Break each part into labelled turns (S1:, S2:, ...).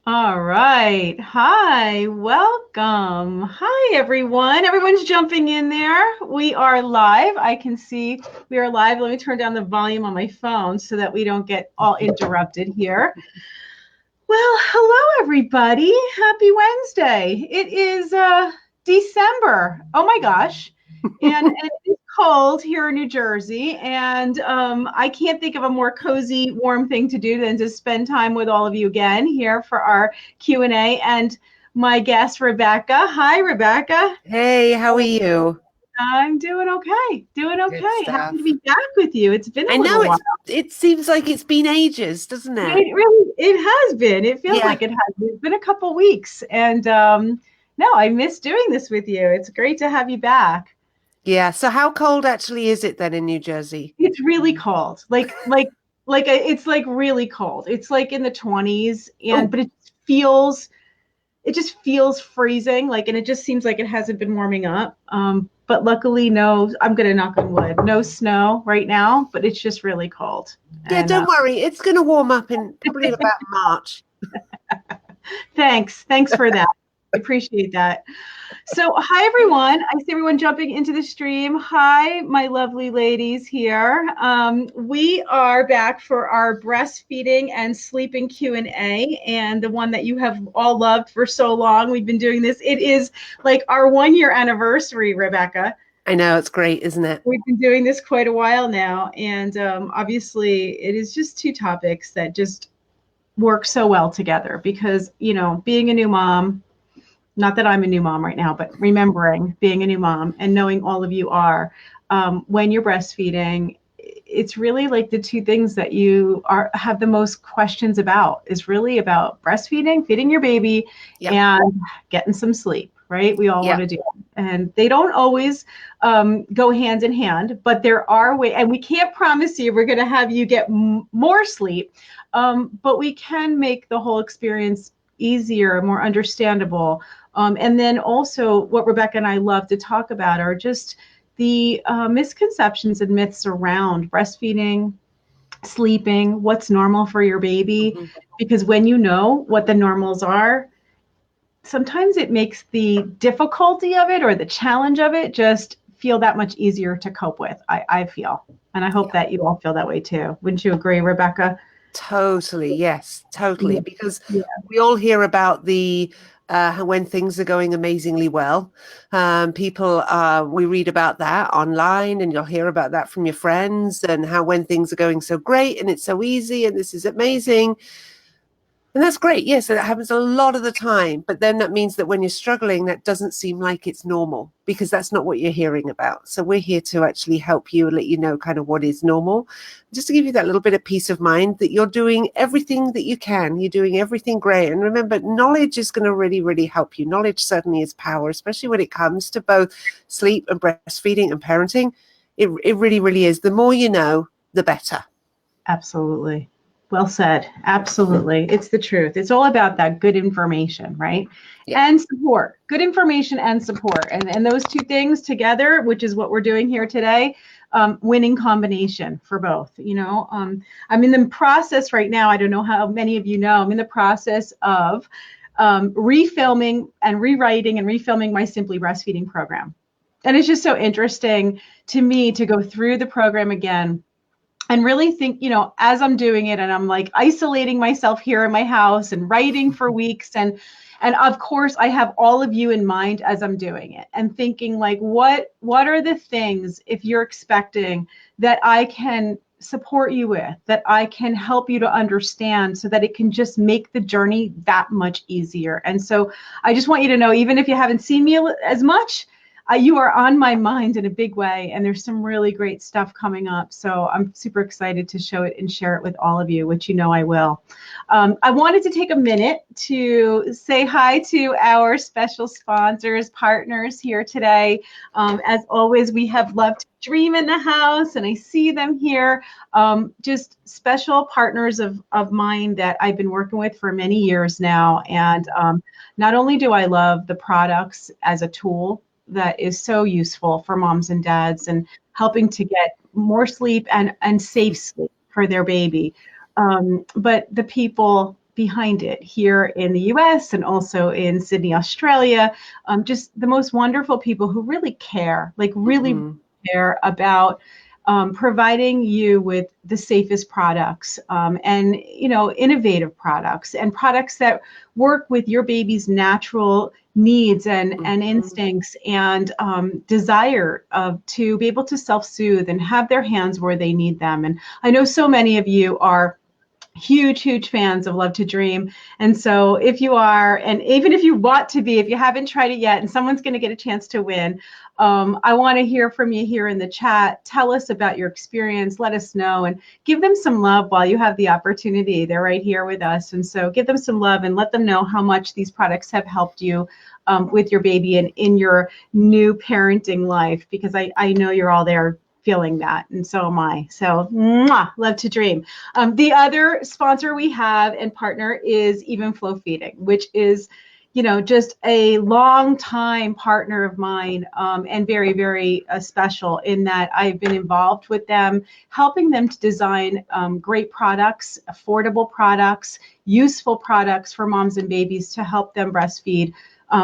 S1: All right. Hi, welcome. Hi, everyone. Everyone's jumping in there. We are live. I can see we are live. Let me turn down the volume on my phone so that we don't get all interrupted here. Well, hello, everybody. Happy Wednesday. It is December. Oh my gosh. And it's cold here in New Jersey. And I can't think of a more cozy, warm thing to do than to spend time with all of you again here for our Q&A. And my guest, Rebecca. Hi, Rebecca.
S2: Hey, how are you?
S1: I'm doing okay. Doing
S2: Good
S1: okay. Happy to
S2: stuff.
S1: be back with you. It's been
S2: I
S1: a
S2: know
S1: little while.
S2: it seems like it's been ages, doesn't it?
S1: It has been. It feels
S2: Yeah.
S1: like it has. It's been a couple weeks, and no, I miss doing this with you. It's great to have you back.
S2: Yeah. So how cold actually is it then in New Jersey?
S1: It's really cold, it's like really cold. It's like in the 20s, and
S2: Oh,
S1: but it just feels freezing. Like, and it just seems like it hasn't been warming up. But luckily, no. I'm gonna knock on wood. No snow right now, but it's just really cold.
S2: yeah,
S1: And
S2: don't worry. It's going to warm up in probably in about March.
S1: thanks for that. I appreciate that. So, hi everyone. I see everyone jumping into the stream. Hi, my lovely ladies here. We are back for our breastfeeding and sleeping Q&A, and the one that you have all loved for so long. We've been doing this. It is like our 1 year anniversary, Rebecca.
S2: I know it's great, isn't it?
S1: We've been doing this quite a while now, and obviously, it is just two topics that just work so well together because being a new mom, not that I'm a new mom right now, but remembering being a new mom and knowing all of you are, when you're breastfeeding, it's really like the two things that you have the most questions about is really about breastfeeding, feeding your baby,
S2: Yep.
S1: and getting some sleep, right? We all want
S2: Yep.
S1: to do it. And they don't always go hand in hand, but there are ways, and we can't promise you we're going to have you get more sleep, but we can make the whole experience easier, more understandable. And then also, what Rebecca and I love to talk about are just the misconceptions and myths around breastfeeding, sleeping, what's normal for your baby.
S2: Mhm.
S1: Because when you know what the normals are, sometimes it makes the difficulty of it or the challenge of it just feel that much easier to cope with, I feel. And I hope
S2: Yeah.
S1: that you all feel that way too. Wouldn't you agree, Rebecca?
S2: Totally. Yes, totally.
S1: Yeah.
S2: Because
S1: Yeah.
S2: we all hear about the when things are going amazingly well. We read about that online, and you'll hear about that from your friends, and how when things are going so great and it's so easy and this is amazing. And that's great. Yes, that happens a lot of the time. But then that means that when you're struggling, that doesn't seem like it's normal because that's not what you're hearing about. So we're here to actually help you and let you know kind of what is normal, just to give you that little bit of peace of mind that you're doing everything that you can. You're doing everything great. And remember, knowledge is going to really, really help you. Knowledge certainly is power, especially when it comes to both sleep and breastfeeding and parenting. It really, really is. The more you know, the better.
S1: Absolutely. Well said. Absolutely. It's the truth. It's all about that good information, right?
S2: Yeah.
S1: And support. Good information and support. And those two things together, which is what we're doing here today, winning combination for both. I'm in the process right now. I don't know how many of you know, I'm in the process of refilming and rewriting and refilming my Simply Breastfeeding program. And it's just so interesting to me to go through the program again and really think, as I'm doing it and I'm like isolating myself here in my house and writing for weeks, and of course I have all of you in mind as I'm doing it and thinking like what are the things, if you're expecting, that I can support you with, that I can help you to understand so that it can just make the journey that much easier. And so I just want you to know, even if you haven't seen me as much, you are on my mind in a big way, and there's some really great stuff coming up. So I'm super excited to show it and share it with all of you, which you know I will. I wanted to take a minute to say hi to our special sponsors, partners here today. As always, we have Love to Dream in the house, and I see them here. Just special partners of mine that I've been working with for many years now. And not only do I love the products as a tool that is so useful for moms and dads and helping to get more sleep and safe sleep for their baby. But the people behind it here in the US and also in Sydney, Australia. Just the most wonderful people who really care, like really care about providing you with the safest products and innovative products and products that work with your baby's natural needs and instincts and desire to be able to self-soothe and have their hands where they need them. And I know so many of you are huge fans of Love to Dream. And so if you are, and even if you want to be, if you haven't tried it yet and someone's going to get a chance to win, I want to hear from you here in the chat. Tell us about your experience. Let us know and give them some love while you have the opportunity. They're right here with us. And so give them some love and let them know how much these products have helped you with your baby and in your new parenting life, because I know you're all there feeling that, and so am I. So Love to Dream. The other sponsor we have and partner is Evenflo Feeding, which is just a long time partner of mine, and very special in that I've been involved with them, helping them to design great products, affordable products, useful products for moms and babies to help them breastfeed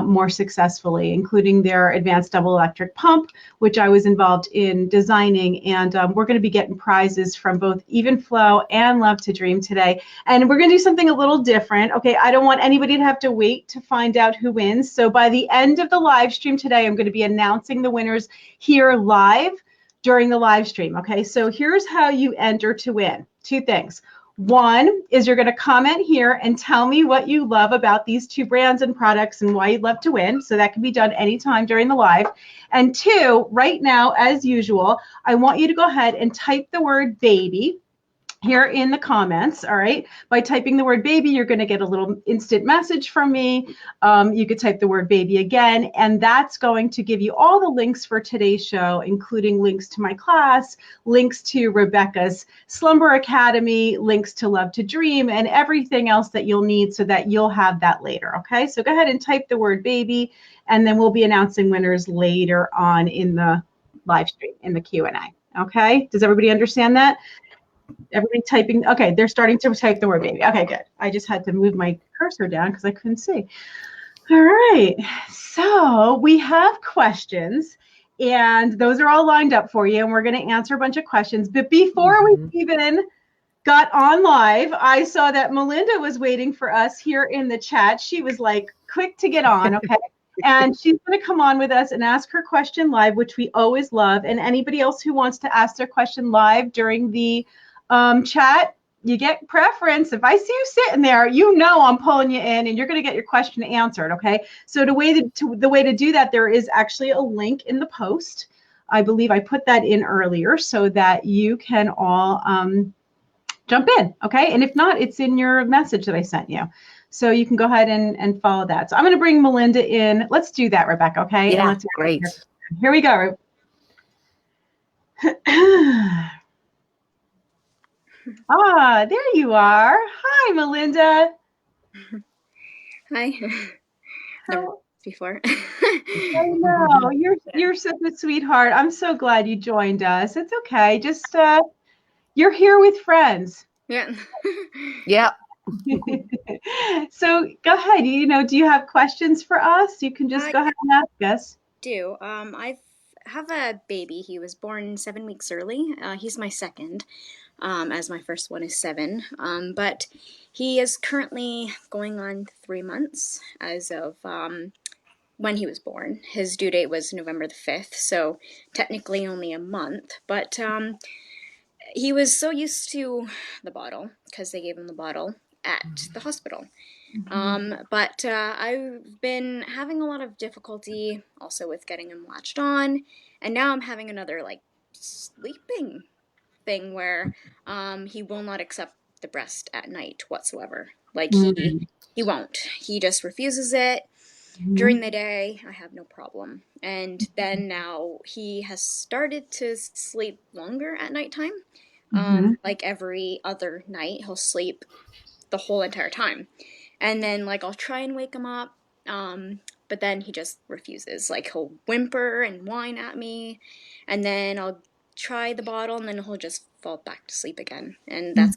S1: more successfully, including their advanced double electric pump, which I was involved in designing. And we're going to be getting prizes from both Evenflo and Love to Dream today. And we're going to do something a little different. Okay, I don't want anybody to have to wait to find out who wins. So by the end of the live stream today, I'm going to be announcing the winners here live during the live stream. Okay, so here's how you enter to win. Two things. One is you're going to comment here and tell me what you love about these two brands and products and why you'd love to win. So that can be done anytime during the live. And two, right now, as usual, I want you to go ahead and type the word baby here in the comments. All right. By typing the word baby, you're going to get a little instant message from me. You could type the word baby again, and that's going to give you all the links for today's show, including links to my class, links to Rebecca's Slumber Academy, links to Love to Dream, and everything else that you'll need so that you'll have that later. Okay. So go ahead and type the word baby, and then we'll be announcing winners later on in the live stream, in the Q&A. Okay. Does everybody understand that? Everybody typing. Okay, they're starting to type the word baby. Okay, good. I just had to move my cursor down because I couldn't see. All right, so we have questions, and those are all lined up for you, and we're going to answer a bunch of questions. But before we even got on live, I saw that Melinda was waiting for us here in the chat. She was like quick to get on, okay? And she's going to come on with us and ask her question live, which we always love. And anybody else who wants to ask their question live during the chat, you get preference. If I see you sitting there, I'm pulling you in and you're going to get your question answered. Okay. So the way to do that, there is actually a link in the post. I believe I put that in earlier so that you can all jump in. Okay. And if not, it's in your message that I sent you. So you can go ahead and follow that. So I'm going to bring Melinda in. Let's do that, Rebecca. Okay.
S2: Yeah,
S1: and
S2: great.
S1: Here we go. There you are. Hi, Melinda.
S3: Hi. Never before.
S1: I know. You're such a sweetheart. I'm so glad you joined us. It's okay. Just you're here with friends.
S3: Yeah.
S2: Yeah.
S1: So go ahead. Do you have questions for us? You can just go ahead and ask us.
S3: I have a baby. He was born 7 weeks early. He's my second, as my first one is 7. But he is currently going on 3 months as of when he was born. His due date was November the 5th, so technically only a month. But he was so used to the bottle because they gave him the bottle at the hospital. But I've been having a lot of difficulty also with getting him latched on, and now I'm having another sleeping thing where he will not accept the breast at night whatsoever. He won't. He just refuses it. During the day, I have no problem. And then now he has started to sleep longer at nighttime. Like every other night, he'll sleep the whole entire time. And then I'll try and wake him up, but then he just refuses. He'll whimper and whine at me, and then I'll try the bottle, and then he'll just fall back to sleep again. And that's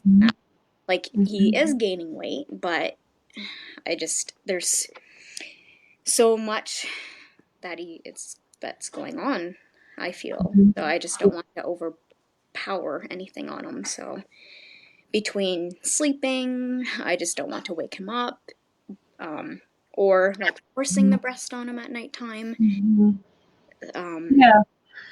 S3: Like he is gaining weight, but there's so much that's going on, I feel. So I just don't want to overpower anything on him. So between sleeping, I just don't want to wake him up, or like forcing the breast on him at nighttime.
S1: Yeah.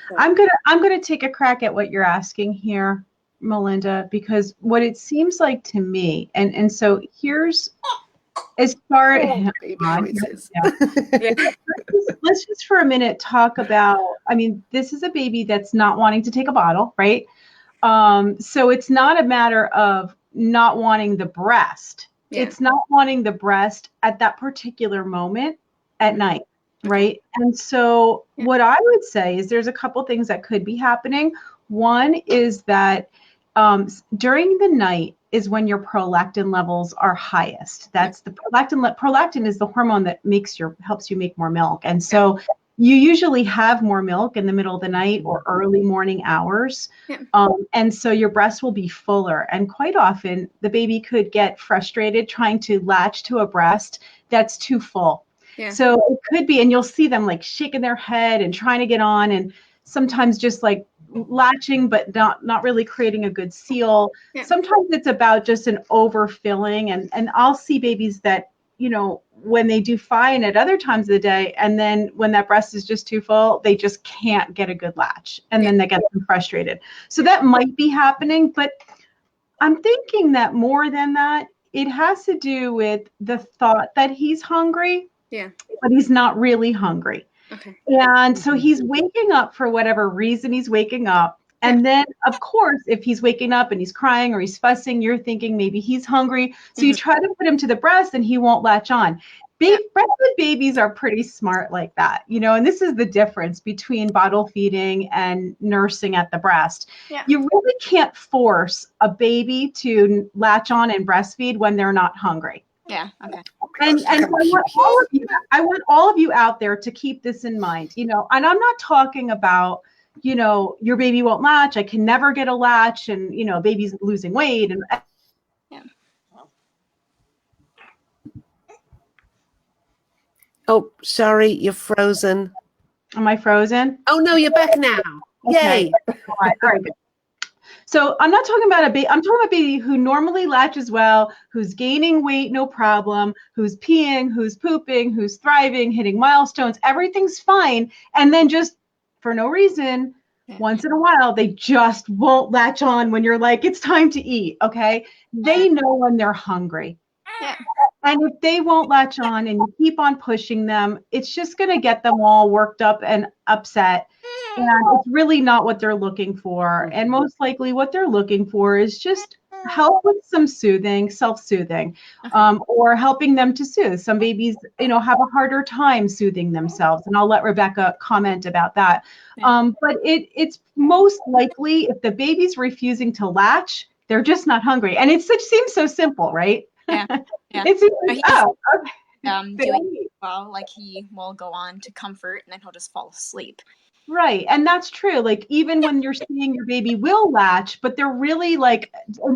S3: So.
S1: I'm gonna take a crack at what you're asking here, Melinda, because what it seems like to me, and so here's as far
S2: Baby noises.
S1: let's just for a minute talk about, I mean, this is a baby that's not wanting to take a bottle, right? So it's not a matter of not wanting the breast.
S3: Yeah.
S1: It's not wanting the breast at that particular moment at night, right? And so what I would say is there's a couple things that could be happening. One is that during the night is when your prolactin levels are highest. That's the prolactin. Prolactin is the hormone that helps you make more milk. And so you usually have more milk in the middle of the night or early morning hours. And so your breast will be fuller. And quite often the baby could get frustrated trying to latch to a breast that's too full. So it could be, and you'll see them like shaking their head and trying to get on, and sometimes just like latching, but not really creating a good seal. Sometimes it's about just an overfilling, and I'll see babies that, you know, when they do fine at other times of the day, and then when that breast is just too full, they just can't get a good latch, and then they get frustrated. So that might be happening, but I'm thinking that more than that, it has to do with the thought that he's hungry, but he's not really hungry. And so he's waking up for whatever reason he's waking up. And then, of course, if he's waking up and he's crying or he's fussing, you're thinking maybe he's hungry. So you try to put him to the breast and he won't latch on. Breastfed babies are pretty smart like that, you know, and this is the difference between bottle feeding and nursing at the breast. You really can't force a baby to latch on and breastfeed when they're not hungry. And I want all of you out there to keep this in mind, you know, and I'm not talking about, you know, your baby won't latch, I can never get a latch, and, you know, baby's losing weight. And
S2: Oh, Shari, you're frozen.
S1: Am I frozen?
S2: Oh no, you're back now.
S1: Okay.
S2: Yay.
S1: All right, good. So I'm not talking about I'm talking about a baby who normally latches well, who's gaining weight, no problem, who's peeing, who's pooping, who's thriving, hitting milestones, everything's fine. And then just for no reason, once in a while, they just won't latch on when you're like, it's time to eat, okay? They know when they're hungry. And if they won't latch on and you keep on pushing them, it's just going to get them all worked up and upset. And it's really not what they're looking for. And most likely what they're looking for is just help with some soothing, self-soothing, or helping them to soothe. Some babies, you know, have a harder time soothing themselves. And I'll let Rebecca comment about that. But it's most likely if the baby's refusing to latch, they're just not hungry. And it seems so simple, right? It seems like,
S3: doing well, like he will go on to comfort and then he'll just fall asleep.
S1: Right. And that's true. Like, even when you're seeing your baby will latch, but they're really like,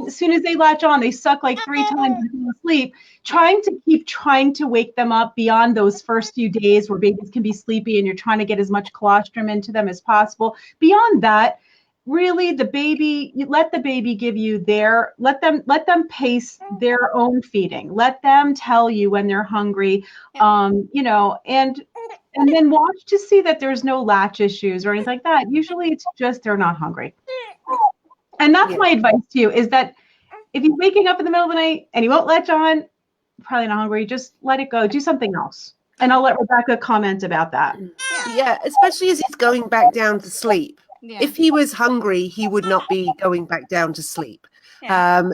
S1: as soon as they latch on, they suck like 3 times and fall asleep, trying to wake them up beyond those first few days where babies can be sleepy and you're trying to get as much colostrum into them as possible. Beyond that, really you let the baby give you let them pace their own feeding. Let them tell you when they're hungry, you know, and then watch to see that there's no latch issues or anything like that. Usually it's just they're not hungry. And that's my advice to you, is that if he's waking up in the middle of the night and he won't latch on, probably not hungry, just let it go. Do something else. And I'll let Rebecca comment about that.
S2: Yeah, especially as he's going back down to sleep. If he was hungry, he would not be going back down to sleep.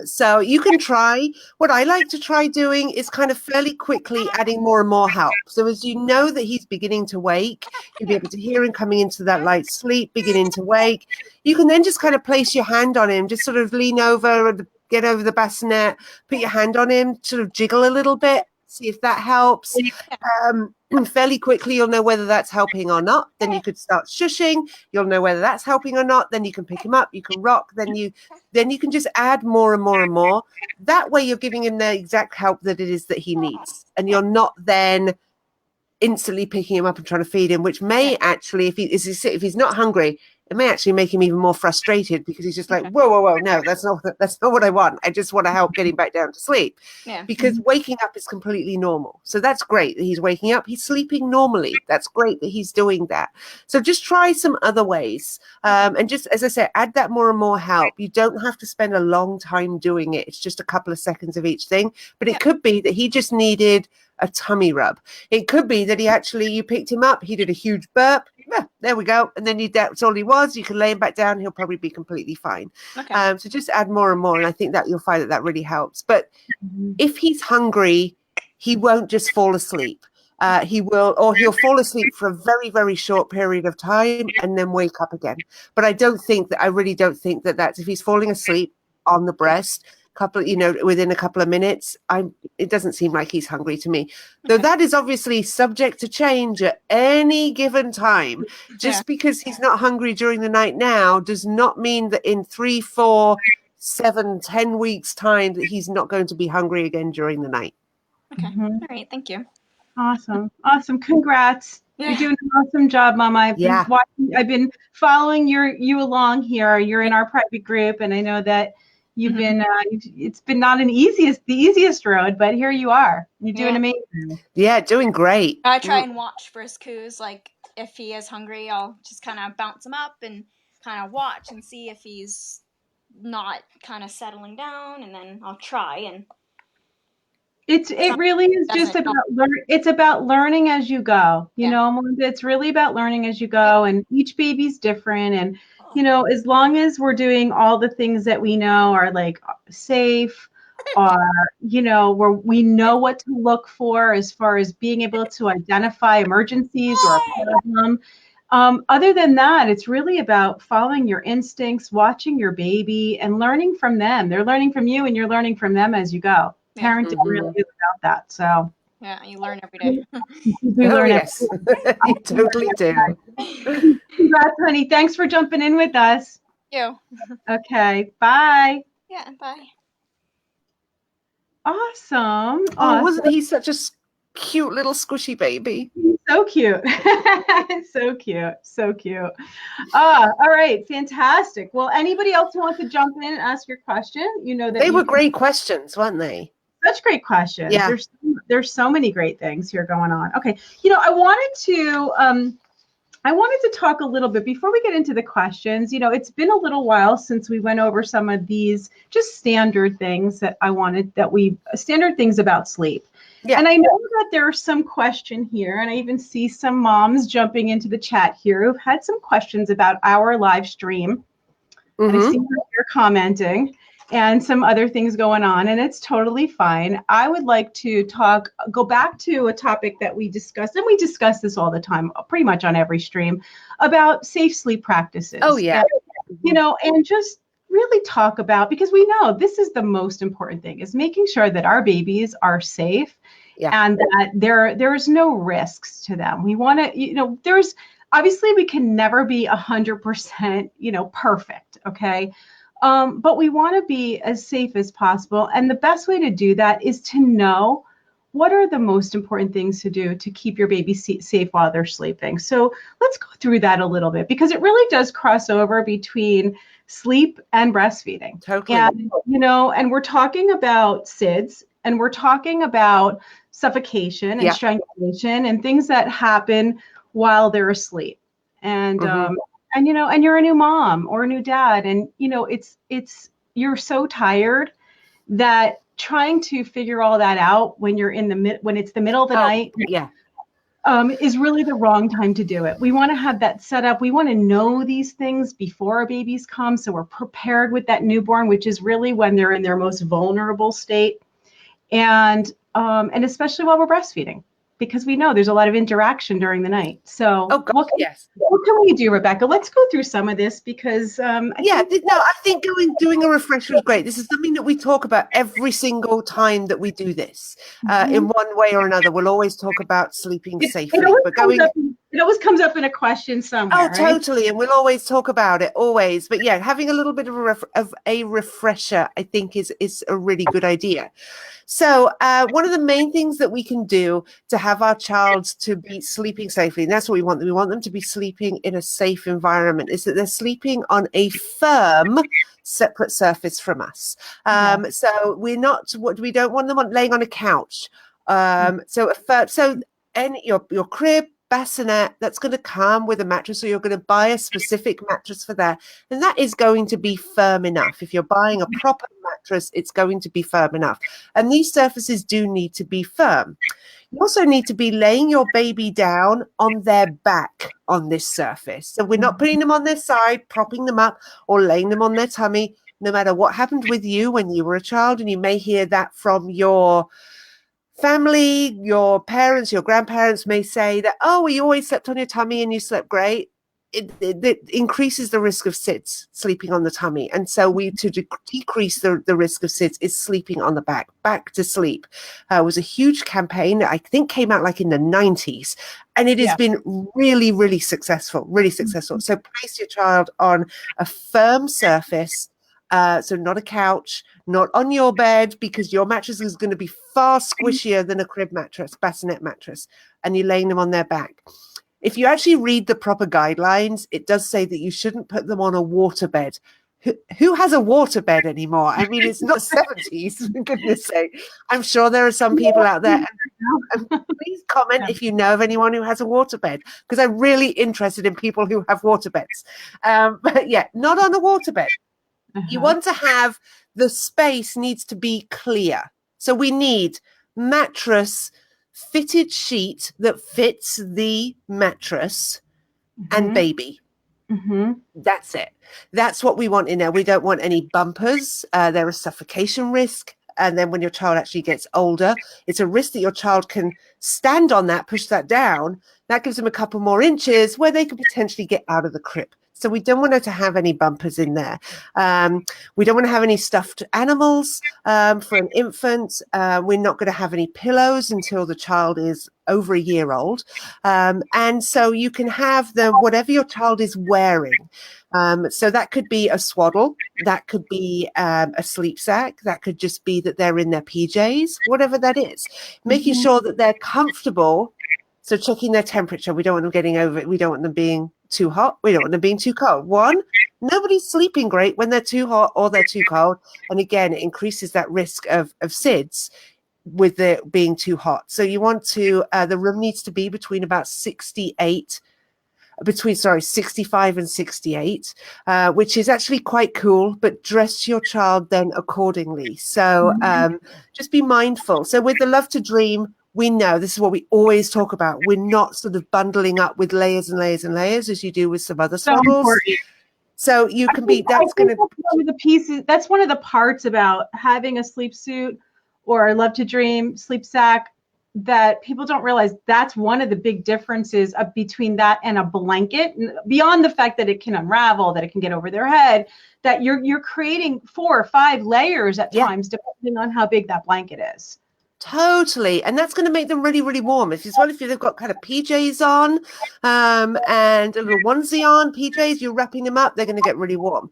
S2: So you can try. What I like to try doing is kind of fairly quickly adding more and more help. So as you know that he's beginning to wake, you'll be able to hear him coming into that light sleep, beginning to wake. You can then just kind of place your hand on him, just sort of lean over, get over the bassinet, put your hand on him, sort of jiggle a little bit. see if that helps. Fairly quickly, you'll know whether that's helping or not. Then you could start shushing. You'll know whether that's helping or not. Then you can pick him up. You can rock. Then you can just add more and more and more. That way, you're giving him the exact help that it is that he needs, and you're not then instantly picking him up and trying to feed him, which may actually, if he's not hungry, it may actually make him even more frustrated, because he's just like, whoa, no, that's not what I want. I just want to help getting back down to sleep. Because waking up is completely normal. So that's great that he's waking up. He's sleeping normally. That's great that he's doing that. So just try some other ways. And just, as I said, add that more and more help. You don't have to spend a long time doing it. It's just a couple of seconds of each thing. But it could be that he just needed a tummy rub. It could be that you picked him up, he did a huge burp. Yeah, there we go. And then that's all he was. You can lay him back down. He'll probably be completely fine. So just add more and more. And I think that you'll find that really helps. But if he's hungry, he won't just fall asleep. He'll fall asleep for a very, very short period of time and then wake up again. But I really don't think that that's, if he's falling asleep on the breast, within a couple of minutes, it doesn't seem like he's hungry to me. Though that is obviously subject to change at any given time. Just because he's not hungry during the night now does not mean that in 3, 4, 7, 10 weeks time that he's not going to be hungry again during the night.
S3: Okay. All right. Thank you.
S1: Awesome. Congrats. You're doing an awesome job, Mama. I've been following you along here. You're in our private group, and I know that you've been, it's been not the easiest road, but here you are. You're doing amazing.
S2: Yeah, doing great.
S3: I try and watch for his coos. Like, if he is hungry, I'll just kind of bounce him up and kind of watch and see if he's not kind of settling down, and then I'll try. And
S1: it really is just about learning as you go. You know, it's really about learning as you go, and each baby's different. And as long as we're doing all the things that we know are like safe, or where we know what to look for as far as being able to identify emergencies or a problem. Other than that, it's really about following your instincts, watching your baby, and learning from them. They're learning from you, and you're learning from them as you go. Parenting really is about that. So
S3: yeah, you learn every day.
S2: Yes, you totally do.
S1: Congrats, honey. Thanks for jumping in with us.
S3: You.
S1: Okay. Bye.
S3: Yeah. Bye.
S1: Awesome.
S2: Wasn't he such a cute little squishy baby?
S1: So cute. So cute. All right. Fantastic. Well, anybody else who wants to jump in and ask your question, that
S2: they were great questions, weren't they?
S1: Such great questions.
S2: Yeah.
S1: There's so many great things here going on. Okay. I wanted to talk a little bit before we get into the questions. It's been a little while since we went over some of these just standard things standard things about sleep. Yeah. And I know that there's some question here, and I even see some moms jumping into the chat here who've had some questions about our live stream. And I see that you're commenting and some other things going on, and it's totally fine. I would like to go back to a topic that we discussed, and we discuss this all the time, pretty much on every stream, about safe sleep practices.
S2: Oh, yeah.
S1: And just really talk about, because we know this is the most important thing, is making sure that our babies are safe and that there's no risks to them. We want to, there's, obviously we can never be 100%, perfect, okay? But we want to be as safe as possible. And the best way to do that is to know what are the most important things to do to keep your baby safe while they're sleeping. So let's go through that a little bit, because it really does cross over between sleep and breastfeeding.
S2: Totally.
S1: And, and we're talking about SIDS, and we're talking about suffocation and strangulation and things that happen while they're asleep. And, and you're a new mom or a new dad, and you're so tired that trying to figure all that out when you're when it's the middle of the night is really the wrong time to do it. We want to have that set up. We want to know these things before our babies come, so we're prepared with that newborn, which is really when they're in their most vulnerable state, and especially while we're breastfeeding. because we know there's a lot of interaction during the night. So
S2: Oh, God, yes.
S1: What can we do, Rebecca? Let's go through some of this because
S2: I think doing a refresher is great. This is something that we talk about every single time that we do this. In one way or another, we'll always talk about sleeping safely.
S1: It always comes up in a question somewhere.
S2: Oh, totally. Right? And we'll always talk about it, always. But yeah, having a little bit of a refresher, I think, is a really good idea. So one of the main things that we can do to have our child to be sleeping safely, and that's what we want. We want them to be sleeping in a safe environment, is that they're sleeping on a firm, separate surface from us. So we don't want them laying on a couch. Your crib, bassinet, that's going to come with a mattress, so you're going to buy a specific mattress for that, and that is going to be firm enough. If you're buying a proper mattress, it's going to be firm enough, and these surfaces do need to be firm. You also need to be laying your baby down on their back on this surface, so we're not putting them on their side, propping them up, or laying them on their tummy. No matter what happened with you when you were a child, and you may hear that from your family, your parents, your grandparents may say that, oh, well, you always slept on your tummy and you slept great. It increases the risk of SIDS, sleeping on the tummy. And so to decrease the risk of SIDS is sleeping on the back to sleep. Was a huge campaign that I think came out like in the 90s. And it has been really, really successful, really successful. So place your child on a firm surface. So not a couch, not on your bed, because your mattress is going to be far squishier than a crib mattress, bassinet mattress, and you're laying them on their back. If you actually read the proper guidelines, it does say that you shouldn't put them on a waterbed. Who has a waterbed anymore? I mean, it's not 70s, for goodness sake. I'm sure there are some people out there. And please comment if you know of anyone who has a waterbed, because I'm really interested in people who have waterbeds. But yeah, not on a waterbed. You want to have the space needs to be clear. So we need mattress, fitted sheet that fits the mattress and baby. That's it. That's what we want in there. We don't want any bumpers. There is suffocation risk. And then when your child actually gets older, it's a risk that your child can stand on that, push that down. That gives them a couple more inches where they could potentially get out of the crib. So we don't want her to have any bumpers in there. We don't want to have any stuffed animals for an infant. We're not going to have any pillows until the child is over a year old. And so you can have whatever your child is wearing. So that could be a swaddle, that could be a sleep sack, that could just be that they're in their PJs, whatever that is. Making sure that they're comfortable. So checking their temperature. We don't want them getting over it. We don't want them being too hot. We don't want them being too cold. One, nobody's sleeping great when they're too hot or they're too cold. And again, it increases that risk of SIDS with it being too hot. So you want to, the room needs to be between about 65 and 68, which is actually quite cool, but dress your child then accordingly. So just be mindful. So with the Love to Dream, we know this is what we always talk about. We're not sort of bundling up with layers and layers and layers as you do with some other swaddles. So you can be, that's going to
S1: one of the pieces, that's one of the parts about having a sleep suit or Love to Dream sleep sack that people don't realize. That's one of the big differences between that and a blanket, beyond the fact that it can unravel, that it can get over their head, that you're creating 4 or 5 layers at times, depending on how big that blanket is.
S2: Totally. And that's going to make them really, really warm. If they've got kind of PJs on and a little onesie on, PJs, you're wrapping them up, they're going to get really warm.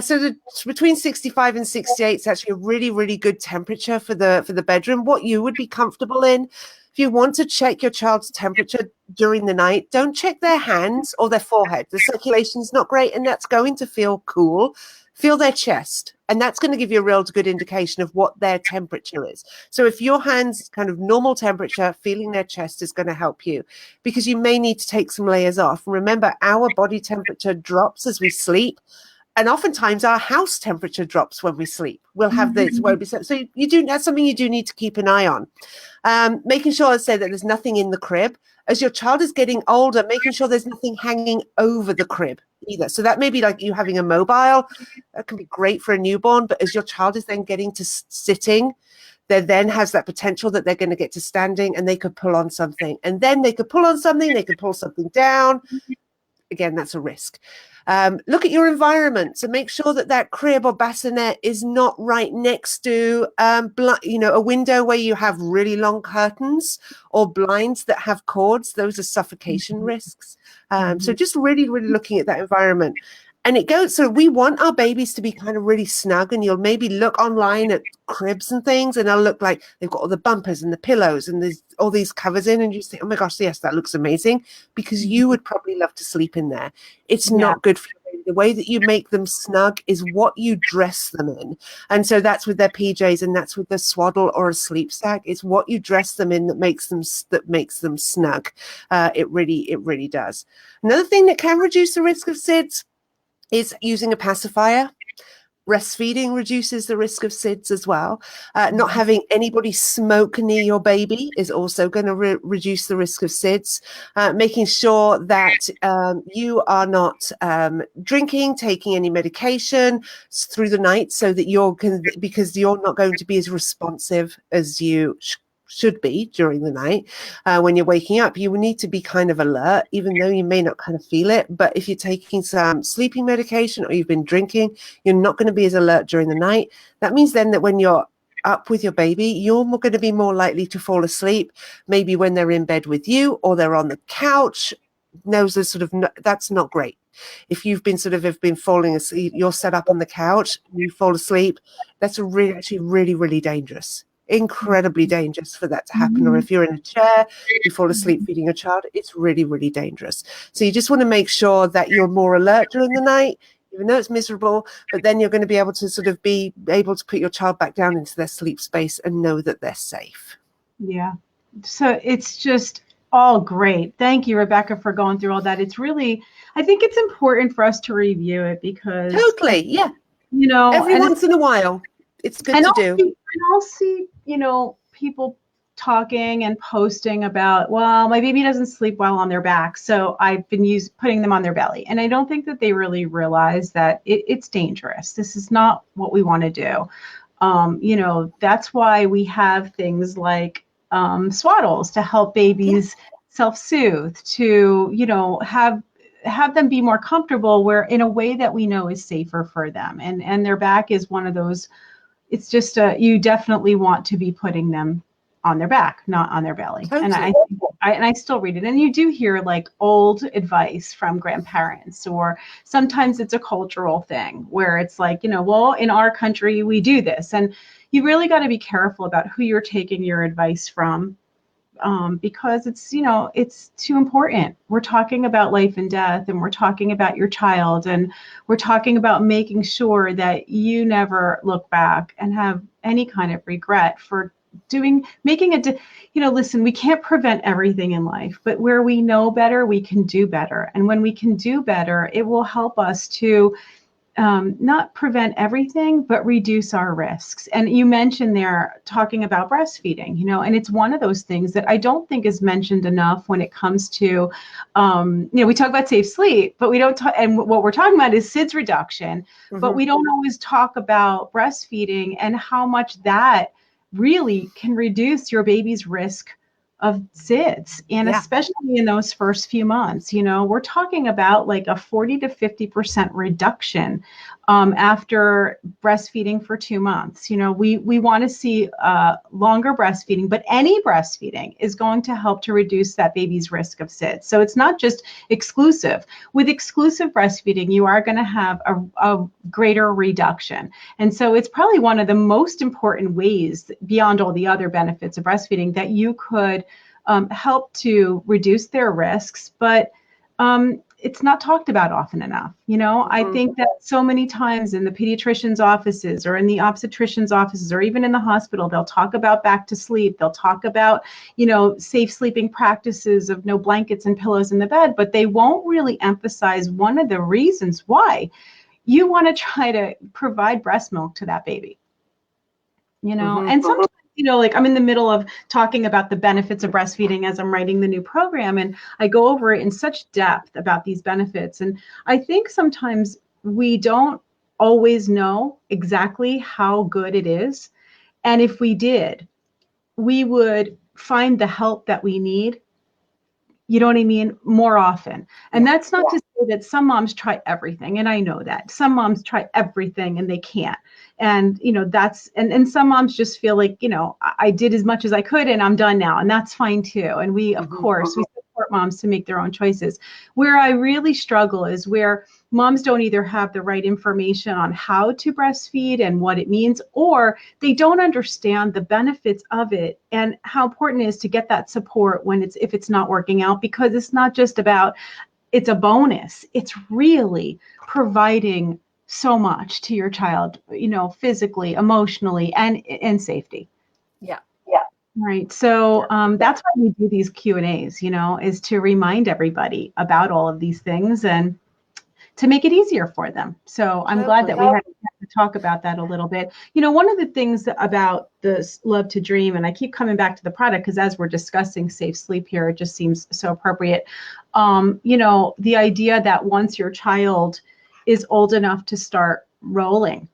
S2: So between 65 and 68 is actually a really, really good temperature for the bedroom, what you would be comfortable in. If you want to check your child's temperature during the night, don't check their hands or their forehead. The circulation is not great, and that's going to feel cool. Feel their chest, and that's going to give you a real good indication of what their temperature is. So if your hand's kind of normal temperature, feeling their chest is going to help you, because you may need to take some layers off. Remember, our body temperature drops as we sleep, and oftentimes our house temperature drops when we sleep. We'll have this. So that's something you do need to keep an eye on. Making sure, I say, that there's nothing in the crib. As your child is getting older, making sure there's nothing hanging over the crib either. So that may be like you having a mobile. That can be great for a newborn, but as your child is then getting to sitting, there then has that potential that they're going to get to standing and they could pull on something, and then they could pull on something, they could pull something down. Again, that's a risk. Look at your environment. So make sure that that crib or bassinet is not right next to, a window where you have really long curtains or blinds that have cords. Those are suffocation risks. So just really, really looking at that environment. And it goes, so we want our babies to be kind of really snug, and you'll maybe look online at cribs and things, and they'll look like they've got all the bumpers and the pillows and there's all these covers in, and you just think, oh my gosh, yes, that looks amazing, because you would probably love to sleep in there. It's not good for you. The way that you make them snug is what you dress them in. And so that's with their PJs, and that's with the swaddle or a sleep sack. It's what you dress them in that makes them snug. It really does. Another thing that can reduce the risk of SIDS is using a pacifier. Breastfeeding reduces the risk of SIDS as well. Not having anybody smoke near your baby is also going to reduce the risk of SIDS. Making sure that you are not drinking, taking any medication through the night, so that because you're not going to be as responsive as you should be during the night. When you're waking up, you will need to be kind of alert, even though you may not kind of feel it. But if you're taking some sleeping medication or you've been drinking, you're not going to be as alert during the night. That means then that when you're up with your baby, you're going to be more likely to fall asleep, maybe when they're in bed with you or they're on the couch. Those are that's not great. If you've been have been falling asleep, you're set up on the couch, you fall asleep, that's actually really, really dangerous. Incredibly dangerous for that to happen. Or if you're in a chair, you fall asleep feeding your child, it's really, really dangerous. So you just want to make sure that you're more alert during the night, even though it's miserable, but then you're going to be able to be able to put your child back down into their sleep space and know that they're safe.
S1: Yeah. So it's just all great. Thank you, Rebecca, for going through all that. It's really, I think it's important for us to review it, because
S2: totally, yeah, every once in a while, it's good to do.
S1: And I'll see, people talking and posting about, well, my baby doesn't sleep well on their back, so I've been putting them on their belly. And I don't think that they really realize that it's dangerous. This is not what we want to do. That's why we have things like swaddles to help babies self-soothe, to, have them be more comfortable, where in a way that we know is safer for them. And their back is one of those. It's just you definitely want to be putting them on their back, not on their belly. Totally. And I still read it. And you do hear like old advice from grandparents, or sometimes it's a cultural thing where it's like, well, in our country, we do this. And you really got to be careful about who you're taking your advice from, because it's, it's too important. We're talking about life and death, and we're talking about your child, and we're talking about making sure that you never look back and have any kind of regret for listen, we can't prevent everything in life, but where we know better, we can do better. And when we can do better, it will help us to not prevent everything, but reduce our risks. And you mentioned there talking about breastfeeding, and it's one of those things that I don't think is mentioned enough when it comes to, we talk about safe sleep, but we don't talk, and what we're talking about is SIDS reduction, but we don't always talk about breastfeeding and how much that really can reduce your baby's risk of SIDS, and especially in those first few months. We're talking about like a 40 to 50% reduction after breastfeeding for 2 months. We want to see longer breastfeeding, but any breastfeeding is going to help to reduce that baby's risk of SIDS. So it's not just exclusive. With exclusive breastfeeding, you are going to have a greater reduction. And so it's probably one of the most important ways, beyond all the other benefits of breastfeeding, that you could help to reduce their risks, but it's not talked about often enough. I think that so many times in the pediatrician's offices or in the obstetrician's offices or even in the hospital, they'll talk about back to sleep. They'll talk about, safe sleeping practices of no blankets and pillows in the bed, but they won't really emphasize one of the reasons why you want to try to provide breast milk to that baby. And sometimes, like I'm in the middle of talking about the benefits of breastfeeding as I'm writing the new program, and I go over it in such depth about these benefits. And I think sometimes we don't always know exactly how good it is. And if we did, we would find the help that we need, you know what I mean, more often. And that's not to say that some moms try everything. And I know that some moms try everything and they can't. And, you know, that's, and some moms just feel like, you know, I did as much as I could and I'm done now. And that's fine too. And we, of course, we support moms to make their own choices. Where I really struggle is where moms don't either have the right information on how to breastfeed and what it means, or they don't understand the benefits of it and how important it is to get that support when if it's not working out, because it's not just about, it's a bonus. It's really providing so much to your child, you know, physically, emotionally, and safety.
S2: Yeah.
S1: Right. So that's why we do these Q&As, you know, is to remind everybody about all of these things and to make it easier for them. So I'm glad that we had to talk about that a little bit. You know, one of the things about the Love to Dream, and I keep coming back to the product because as we're discussing safe sleep here, it just seems so appropriate. You know, the idea that once your child is old enough to start rolling,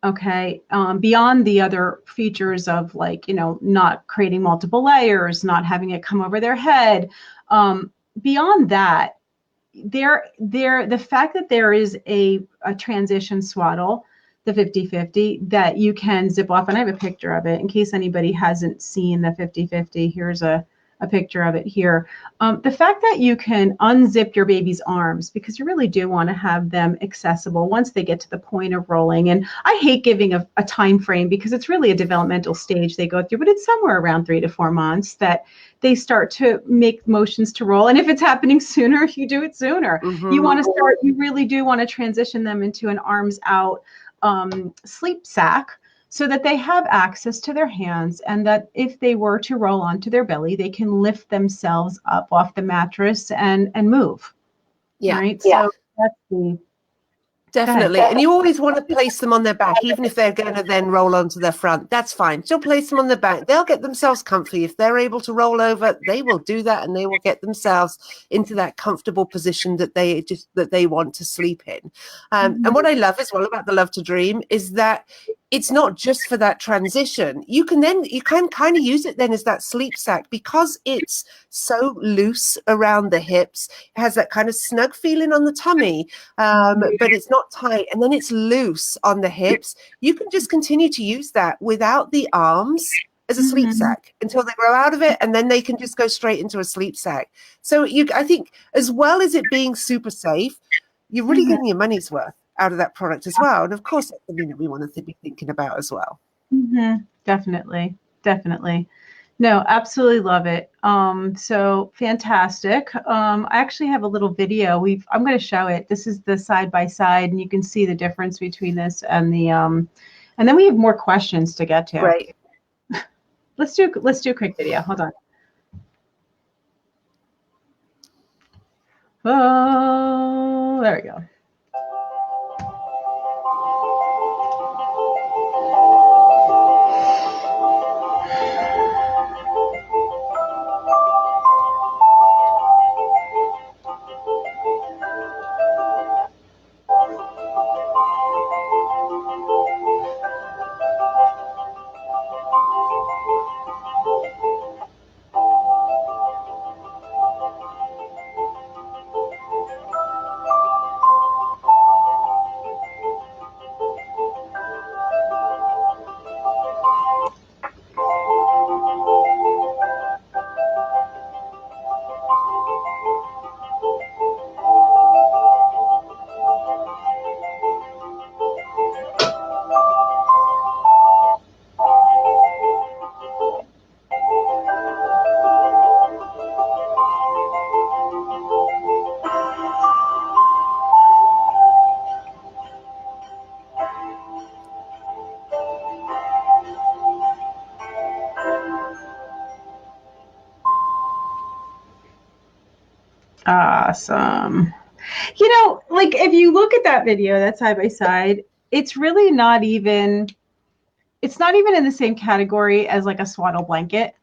S1: okay, beyond the other features of, like, you know, not creating multiple layers, not having it come over their head, beyond that, the fact that there is a transition swaddle, the 50-50, that you can zip off, and I have a picture of it in case anybody hasn't seen the 50-50. Here's a picture of it here. The fact that you can unzip your baby's arms, because you really do want to have them accessible once they get to the point of rolling. And I hate giving a time frame because it's really a developmental stage they go through, but it's somewhere around 3 to 4 months that they start to make motions to roll. And if it's happening sooner, you do it sooner. You want to start, you really do want to transition them into an arms out sleep sack, so that they have access to their hands, and that if they were to roll onto their belly, they can lift themselves up off the mattress and move.
S2: Yeah.
S1: Right. So that's the
S2: Definitely. And you always want to place them on their back, even if they're going to then roll onto their front. That's fine. Still place them on their back. They'll get themselves comfy. If they're able to roll over, they will do that, and they will get themselves into that comfortable position that they want to sleep in. And what I love as well about the Love to Dream is that it's not just for that transition. You can kind of use it then as that sleep sack, because it's so loose around the hips. It has that kind of snug feeling on the tummy, but it's not tight, and then it's loose on the hips. You can just continue to use that without the arms as a sleep sack until they grow out of it, and then they can just go straight into a sleep sack. So I think, as well as it being super safe, you're really getting your money's worth out of that product as well. And of course, that's something that we want to be thinking about as well.
S1: Definitely. No, absolutely love it. So fantastic. I actually have a little video. I'm going to show it. This is the side by side, and you can see the difference between this and the and then we have more questions to get to.
S2: Right.
S1: Let's do a quick video. Hold on. Oh, there we go. Awesome. You know, like, if you look at that video, that side by side, it's really not even, it's not even in the same category as like a swaddle blanket.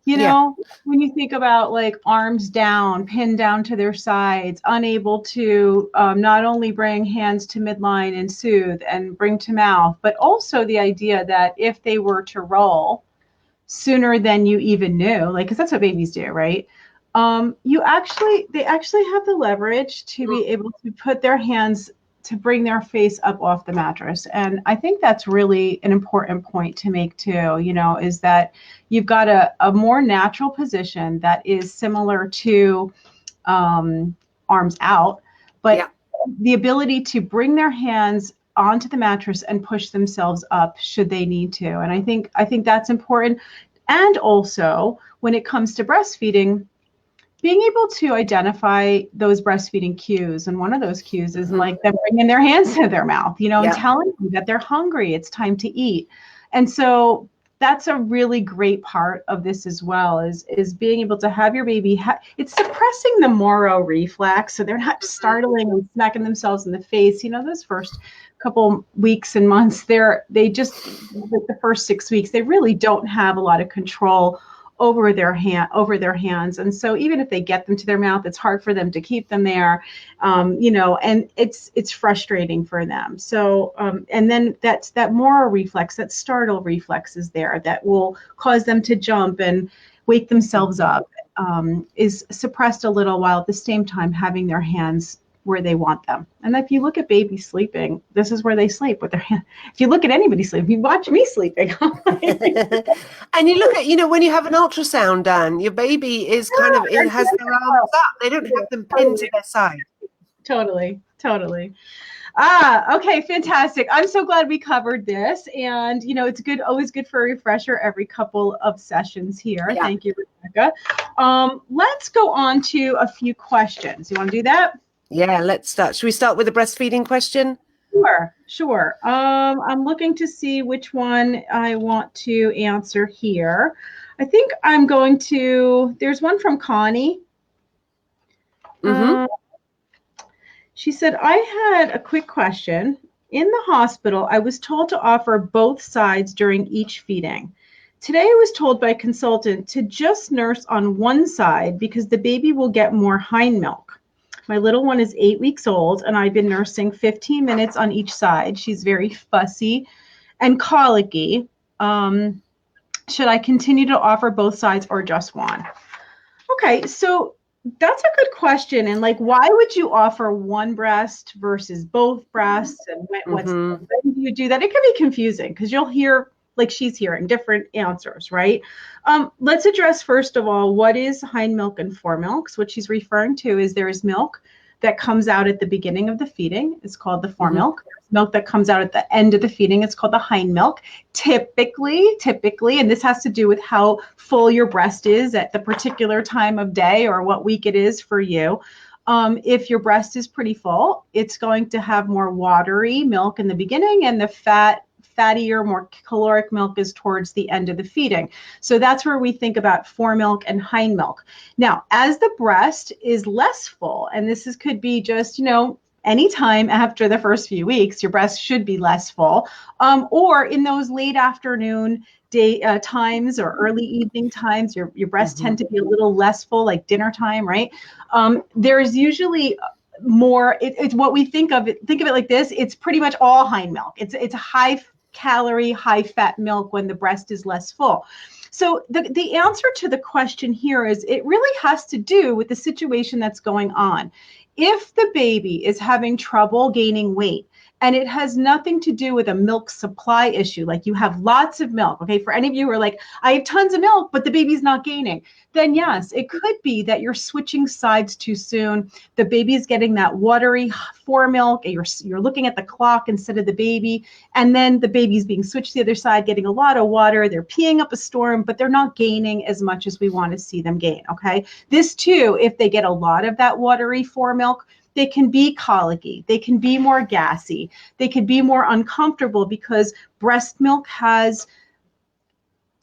S1: You
S2: Yeah.
S1: know, when you think about like arms down, pinned down to their sides, unable to not only bring hands to midline and soothe and bring to mouth, but also the idea that if they were to roll sooner than you even knew, like, because that's what babies do, right? They actually have the leverage to be able to put their hands to bring their face up off the mattress. And I think that's really an important point to make too, you know, is that you've got a more natural position that is similar to arms out, but
S2: Yeah.
S1: the ability to bring their hands onto the mattress and push themselves up should they need to. And I think that's important. And also when it comes to breastfeeding, being able to identify those breastfeeding cues. And one of those cues is like them bringing their hands to their mouth, you know, and telling you that they're hungry, it's time to eat. And so that's a really great part of this as well, is being able to have your baby, it's suppressing the Moro reflex. So they're not startling and smacking themselves in the face. You know, those first couple weeks and months, they just, like the first 6 weeks, they really don't have a lot of control over their hands. And so even if they get them to their mouth, it's hard for them to keep them there, you know, and it's frustrating for them. So, and then that Moro reflex, that startle reflex is there that will cause them to jump and wake themselves up, is suppressed a little, while at the same time having their hands where they want them. And if you look at babies sleeping, this is where they sleep, with their hand. If you look at anybody sleeping, you watch me sleeping.
S2: And you look at, you know, when you have an ultrasound done, your baby is kind of, it has their arms up. They don't have them pinned to their side.
S1: Totally. Okay, fantastic. I'm so glad we covered this. And, you know, it's good, always good for a refresher every couple of sessions here.
S2: Yeah.
S1: Thank you, Rebecca. Let's go on to a few questions. You want to do that?
S2: Yeah, let's start. Should we start with a breastfeeding question?
S1: Sure. I'm looking to see which one I want to answer here. I think I'm going to, there's one from Connie. She said, I had a quick question. In the hospital, I was told to offer both sides during each feeding. Today, I was told by a consultant to just nurse on one side because the baby will get more hind milk. My little one is 8 weeks old, and I've been nursing 15 minutes on each side. She's very fussy and colicky. Should I continue to offer both sides or just one? Okay, so that's a good question. And like, why would you offer one breast versus both breasts? And when do you do that? It can be confusing because you'll hear, like she's hearing, different answers, right? Let's address, first of all, what is hind milk and foremilk. So what she's referring to is there is milk that comes out at the beginning of the feeding. It's called the foremilk. There's milk that comes out at the end of the feeding. It's called the hind milk. Typically, and this has to do with how full your breast is at the particular time of day or what week it is for you. If your breast is pretty full, it's going to have more watery milk in the beginning, and the fattier, more caloric milk is towards the end of the feeding. So that's where we think about foremilk and hind milk. Now, as the breast is less full, and could be just, you know, anytime after the first few weeks, your breast should be less full, or in those late afternoon day times or early evening times, your breasts tend to be a little less full, like dinner time, right? There's usually more. It's what we think of it like this. It's pretty much all hind milk. It's a high calorie, high fat milk when the breast is less full. So the answer to the question here is it really has to do with the situation that's going on. If the baby is having trouble gaining weight, and it has nothing to do with a milk supply issue, like you have lots of milk, okay, for any of you who are like, I have tons of milk, but the baby's not gaining, then yes, it could be that you're switching sides too soon. The baby is getting that watery foremilk, you're looking at the clock instead of the baby, and then the baby's being switched to the other side, getting a lot of water, they're peeing up a storm, but they're not gaining as much as we want to see them gain, okay? This too, if they get a lot of that watery foremilk, they can be colicky, they can be more gassy, they can be more uncomfortable because breast milk has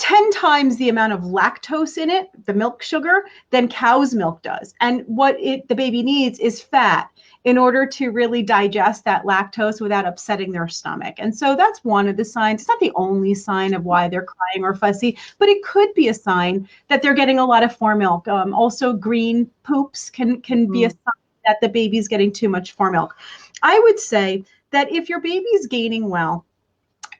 S1: 10 times the amount of lactose in it, the milk sugar, than cow's milk does. And what the baby needs is fat in order to really digest that lactose without upsetting their stomach. And so that's one of the signs. It's not the only sign of why they're crying or fussy, but it could be a sign that they're getting a lot of formilk. Also, green poops can be a sign that the baby's getting too much formilk. I would say that if your baby's gaining well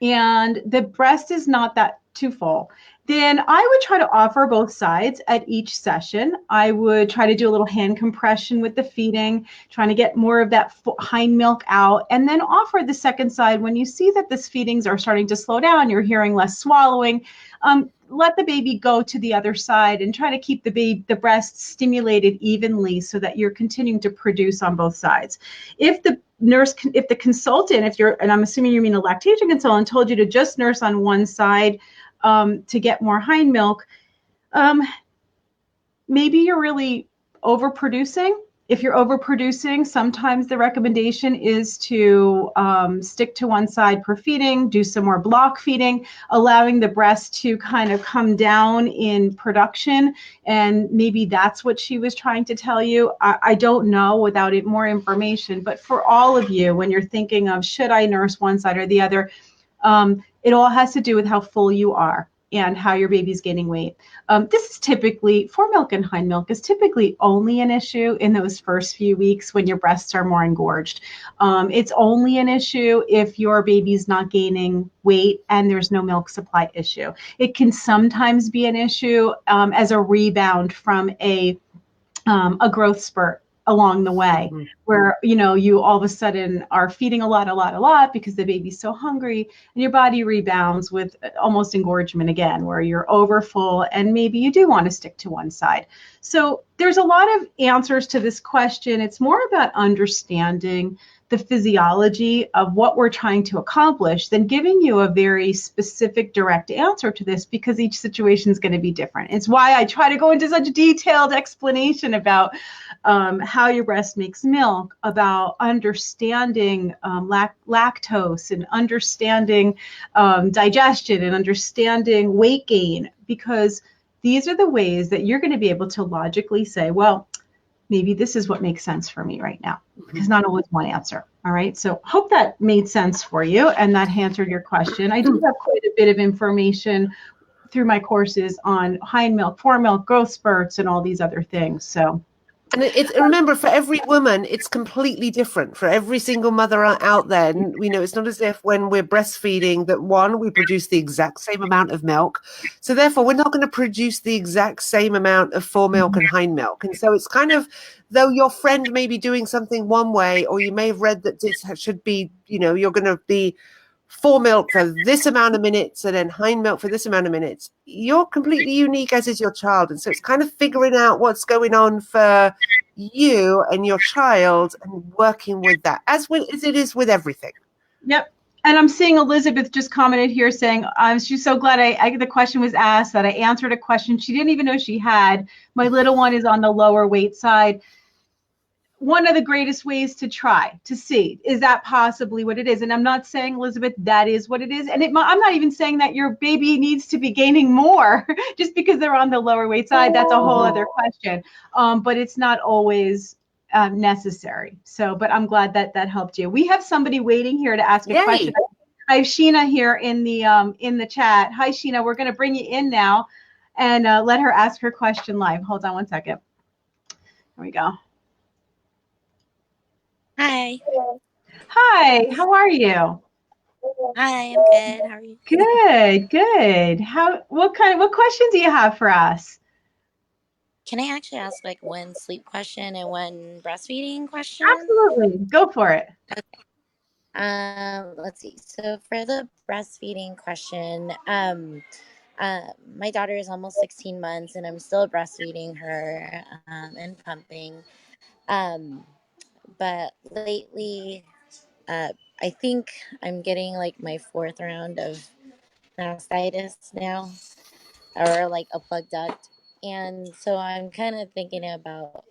S1: and the breast is not that too full, then I would try to offer both sides at each session. I would try to do a little hand compression with the feeding, trying to get more of that hind milk out, and then offer the second side when you see that the feedings are starting to slow down, you're hearing less swallowing. Let the baby go to the other side and try to keep the breast stimulated evenly so that you're continuing to produce on both sides. If the consultant, and I'm assuming you mean a lactation consultant, told you to just nurse on one side to get more hind milk, maybe you're really overproducing. If you're overproducing, sometimes the recommendation is to stick to one side per feeding, do some more block feeding, allowing the breast to kind of come down in production. And maybe that's what she was trying to tell you. I don't know without more information. But for all of you, when you're thinking of should I nurse one side or the other, it all has to do with how full you are and how your baby's gaining weight. This is typically, formilk and hind milk is typically only an issue in those first few weeks when your breasts are more engorged. It's only an issue if your baby's not gaining weight and there's no milk supply issue. It can sometimes be an issue as a rebound from a growth spurt along the way, where you all of a sudden are feeding a lot because the baby's so hungry, and your body rebounds with almost engorgement again, where you're over full and maybe you do want to stick to one side. So there's a lot of answers to this question. It's more about understanding the physiology of what we're trying to accomplish than giving you a very specific direct answer to this, because each situation is going to be different. It's why I try to go into such detailed explanation about how your breast makes milk, about understanding lactose and understanding digestion and understanding weight gain, because these are the ways that you're going to be able to logically say, well, maybe this is what makes sense for me right now, because not always one answer. All right. So hope that made sense for you and that answered your question. I do have quite a bit of information through my courses on hind milk, formilk, growth spurts, and all these other things. So.
S2: And remember, for every woman, it's completely different. For every single mother out there, it's not as if when we're breastfeeding that we produce the exact same amount of milk. So therefore, we're not going to produce the exact same amount of formilk and hind milk. And so it's kind of, though your friend may be doing something one way, or you may have read that this should be, you're going to be formilk for this amount of minutes and then hind milk for this amount of minutes. You're completely unique, as is your child. And so it's kind of figuring out what's going on for you and your child and working with that as it is with everything.
S1: Yep. And I'm seeing Elizabeth just commented here saying, she's so glad the question was asked, that I answered a question she didn't even know she had. My little one is on the lower weight side. One of the greatest ways to try to see, is that possibly what it is? And I'm not saying, Elizabeth, that is what it is. And I'm not even saying that your baby needs to be gaining more just because they're on the lower weight side. That's a whole other question. But it's not always necessary. So, but I'm glad that helped you. We have somebody waiting here to ask a question. I have Sheena here in the chat. Hi, Sheena. We're going to bring you in now and let her ask her question live. Hold on one second. Here we go.
S4: Hi.
S1: Hi, how are you?
S4: Hi, I'm good. How are you?
S1: Good. What questions do you have for us?
S4: Can I actually ask like one sleep question and one breastfeeding question?
S1: Absolutely. Go for it.
S4: Okay. Let's see. So for the breastfeeding question, my daughter is almost 16 months and I'm still breastfeeding her and pumping. But lately, I think I'm getting like my 4th round of mastitis now, or like a plug duct. And so I'm kind of thinking about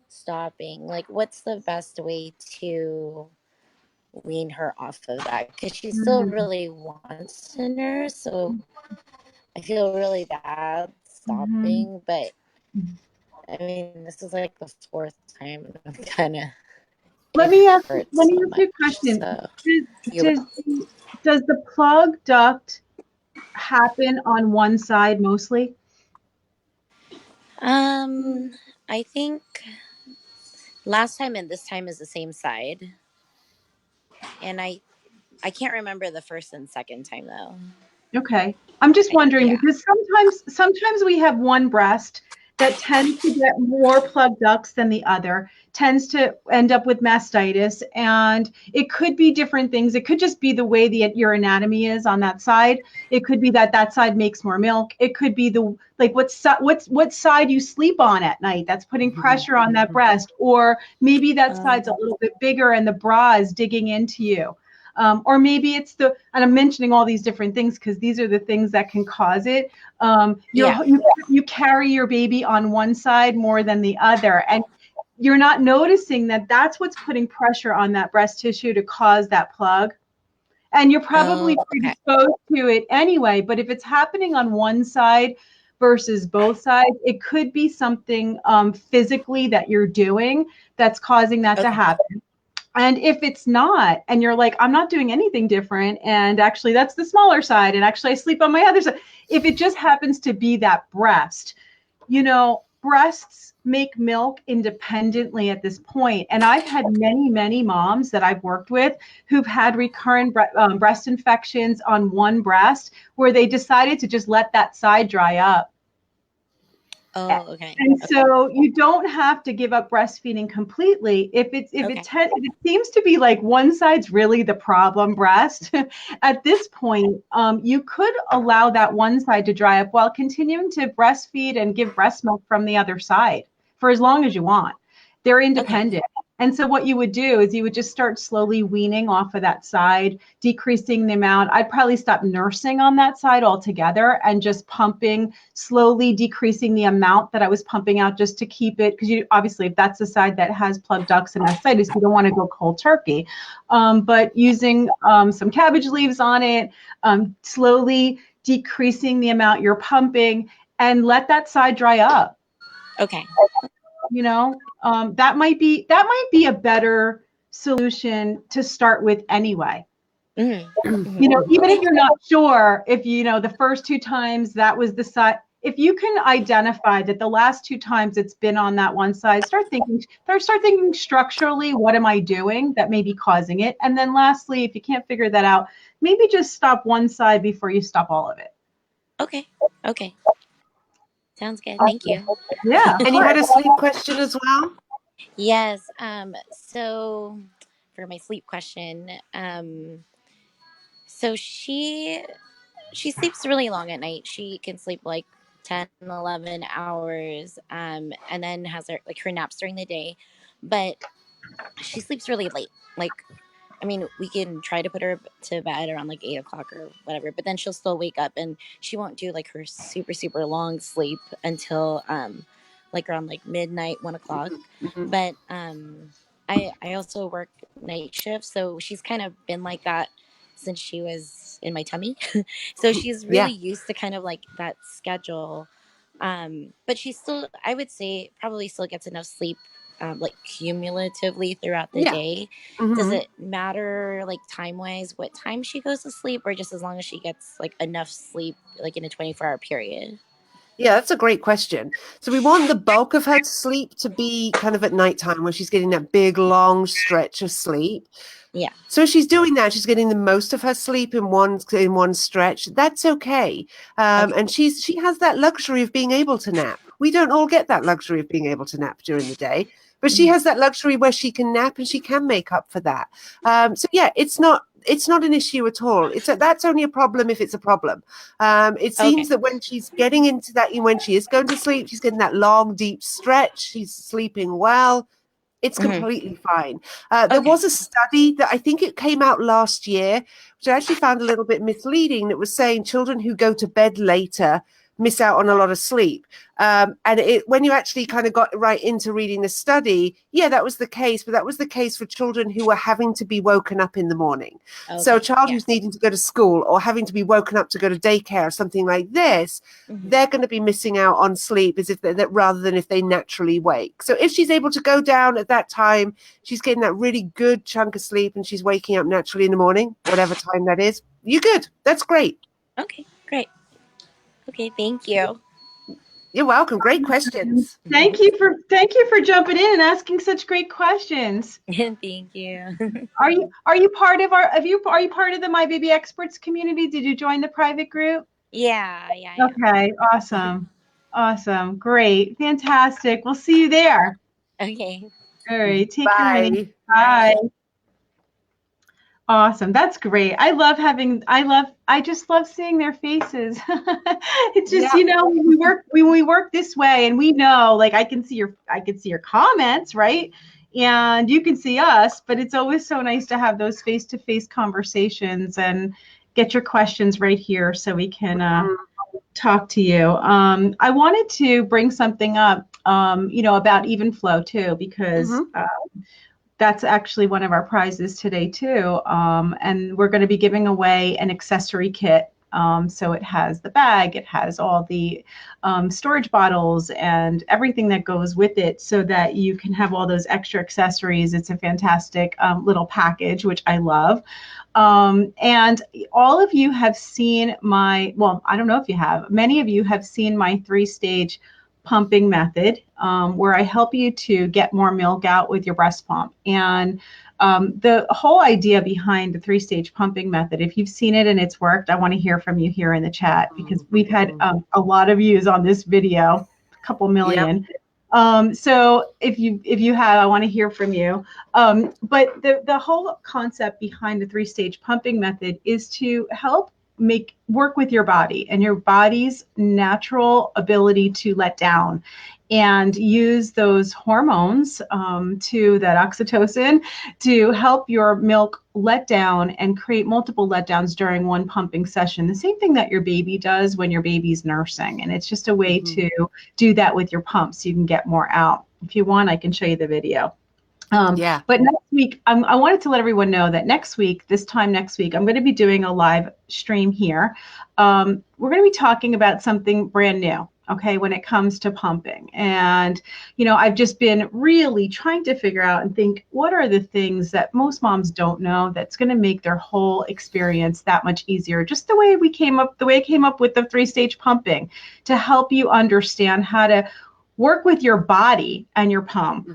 S4: stopping. Like, what's the best way to wean her off of that? Because she still really wants to nurse. So I feel really bad
S1: Mhm.
S4: stopping, but I mean, this is like the fourth time. I'm kind of,
S1: Let
S4: it
S1: me ask
S4: hurts so
S1: you
S4: much.
S1: a question.
S4: So,
S1: Does, does the plug duct happen on one side mostly?
S4: I think last time and this time is the same side, and I can't remember the first and second time though.
S1: Okay. I'm just wondering
S4: Yeah.
S1: because sometimes we have one breast that tends to get more plug ducts than the other, tends to end up with mastitis, and it could be different things. It could just be the way your anatomy is on that side. It could be that that side makes more milk. It could be the like what side you sleep on at night that's putting pressure on that breast, or maybe that side's a little bit bigger and the bra is digging into you. Or maybe it's and I'm mentioning all these different things because these are the things that can cause it.
S4: Yeah.
S1: You carry your baby on one side more than the other, and you're not noticing that that's what's putting pressure on that breast tissue to cause that plug. And you're probably
S4: Okay.
S1: predisposed to it anyway, but if it's happening on one side versus both sides, it could be something physically that you're doing that's causing that to happen. And if it's not, and you're like, I'm not doing anything different, and actually that's the smaller side, and actually I sleep on my other side. If it just happens to be that breast, breasts make milk independently at this point. And I've had many, many moms that I've worked with who've had recurrent breast infections on one breast where they decided to just let that side dry up.
S4: Oh, okay.
S1: And so you don't have to give up breastfeeding completely. If it seems to be like one side's really the problem breast, at this point, you could allow that one side to dry up while continuing to breastfeed and give breast milk from the other side for as long as you want. They're independent. And so what you would do is you would just start slowly weaning off of that side, decreasing the amount. I'd probably stop nursing on that side altogether and just pumping, slowly decreasing the amount that I was pumping out just to keep it. Because obviously, if that's the side that has plug ducts and mastitis, you don't want to go cold turkey. But using some cabbage leaves on it, slowly decreasing the amount you're pumping, and let that side dry up.
S4: Okay.
S1: That might be a better solution to start with anyway.
S4: Mm-hmm.
S1: Even if you're not sure if the first two times that was the side, if you can identify that the last two times it's been on that one side, start thinking structurally, what am I doing that may be causing it? And then lastly, if you can't figure that out, maybe just stop one side before you stop all of it.
S4: Okay. Sounds good. Thank you.
S1: Yeah.
S2: And you had a sleep question as well?
S4: Yes. So for my sleep question, so she sleeps really long at night. She can sleep like 10, 11 hours, and then has her naps during the day. But she sleeps really late. Like, I mean, we can try to put her to bed around like 8 o'clock or whatever, but then she'll still wake up and she won't do like her super, super long sleep until like around like midnight, 1 o'clock.
S2: Mm-hmm.
S4: But I also work night shifts, so she's kind of been like that since she was in my tummy. So she's really used to kind of like that schedule. But she still, I would say, probably still gets enough sleep, like cumulatively throughout the day. Does it matter, like time wise, what time she goes to sleep, or just as long as she gets like enough sleep, like in a 24-hour period?
S2: Yeah, that's a great question. So we want the bulk of her sleep to be kind of at nighttime where she's getting that big, long stretch of sleep.
S4: Yeah.
S2: So she's doing that. She's getting the most of her sleep in one stretch. That's okay. And she has that luxury of being able to nap. We don't all get that luxury of being able to nap during the day, but she has that luxury where she can nap and she can make up for that. So yeah, it's not an issue at all. That's only a problem if it's a problem. It seems that when she's getting into that, when she is going to sleep, she's getting that long, deep stretch. She's sleeping well. It's completely fine. There was a study that I think it came out last year, which I actually found a little bit misleading, that was saying children who go to bed later miss out on a lot of sleep. When you actually kind of got right into reading the study, yeah, that was the case, but that was the case for children who were having to be woken up in the morning.
S4: Okay.
S2: So a child
S4: Yeah.
S2: who's needing to go to school or having to be woken up to go to daycare or something like this, they're going to be missing out on sleep as if rather than if they naturally wake. So if she's able to go down at that time, she's getting that really good chunk of sleep and she's waking up naturally in the morning, whatever time that is, you're good. That's great.
S4: Okay, great. Okay, thank you.
S2: You're welcome. Great questions.
S1: Thank you for jumping in and asking such great questions.
S4: Thank you.
S1: Are you part of are you part of the My Baby Experts community? Did you join the private group?
S4: Yeah.
S1: Okay, awesome, great, fantastic. We'll see you there.
S4: Okay.
S1: All right, take care, honey.
S2: Bye.
S1: Bye. Awesome. That's great. I just love seeing their faces. It's just, when we work this way and we know, like I can see your comments, right? And you can see us, but it's always so nice to have those face-to-face conversations and get your questions right here so we can talk to you. I wanted to bring something up, about Evenflo too, because that's actually one of our prizes today too. And we're going to be giving away an accessory kit. So it has the bag, it has all the storage bottles and everything that goes with it so that you can have all those extra accessories. It's a fantastic little package, which I love. And all of you have seen I don't know if you have, many of you have seen my 3-stage pumping method, where I help you to get more milk out with your breast pump. And the whole idea behind the 3-stage pumping method, if you've seen it and it's worked, I want to hear from you here in the chat because we've had a lot of views on this video, a couple million. Yep. So if you have, I want to hear from you. But the whole concept behind the 3-stage pumping method is to help work with your body and your body's natural ability to let down and use those hormones to that oxytocin to help your milk let down and create multiple letdowns during one pumping session. The same thing that your baby does when your baby's nursing. And it's just a way to do that with your pump so you can get more out. If you want, I can show you the video. But next week, I wanted to let everyone know that this time next week, I'm going to be doing a live stream here. We're going to be talking about something brand new, okay, when it comes to pumping. And, I've just been really trying to figure out and think, what are the things that most moms don't know that's going to make their whole experience that much easier? Just the way I came up with the 3-stage pumping to help you understand how to work with your body and your pump.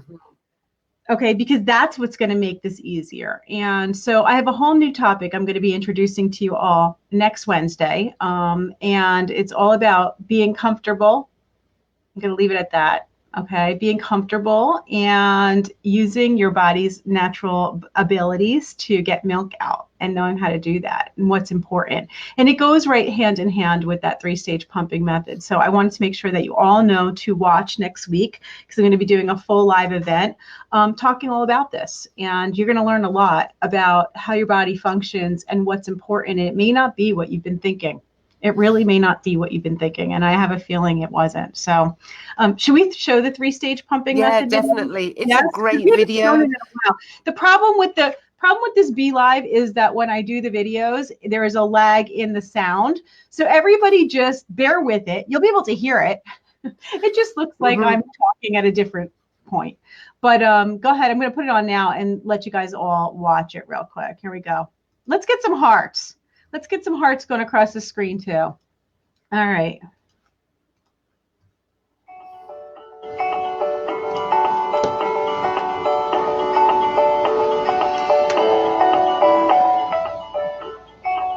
S1: Okay, because that's what's going to make this easier. And so I have a whole new topic I'm going to be introducing to you all next Wednesday. And it's all about being comfortable. I'm going to leave it at that. Okay, being comfortable and using your body's natural abilities to get milk out and knowing how to do that and what's important. And it goes right hand in hand with that 3-stage pumping method. So I wanted to make sure that you all know to watch next week because I'm going to be doing a full live event talking all about this. And you're going to learn a lot about how your body functions and what's important. And it may not be what you've been thinking. It really may not be what you've been thinking, and I have a feeling it wasn't. So, should we show the 3-stage pumping method?
S2: Yeah, definitely. It's a great video.
S1: The problem with this Be Live is that when I do the videos, there is a lag in the sound. So everybody just bear with it. You'll be able to hear it. It just looks like I'm talking at a different point. But go ahead. I'm going to put it on now and let you guys all watch it real quick. Here we go. Let's get some hearts. Let's get some hearts going across the screen too. All right.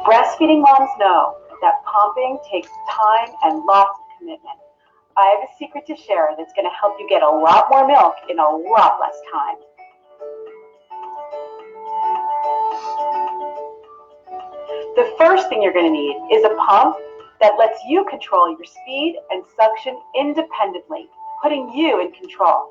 S5: Breastfeeding moms know that pumping takes time and lots of commitment. I have a secret to share that's going to help you get a lot more milk in a lot less time. The first thing you're going to need is a pump that lets you control your speed and suction independently, putting you in control.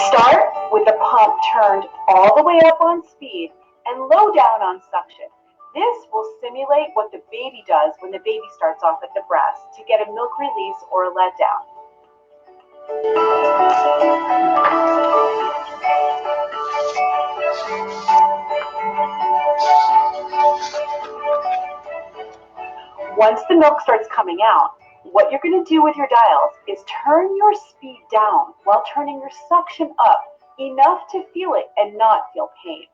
S5: Start with the pump turned all the way up on speed and low down on suction. This will simulate what the baby does when the baby starts off at the breast to get a milk release or a letdown. Once the milk starts coming out, what you're going to do with your dials is turn your speed down while turning your suction up enough to feel it and not feel pain.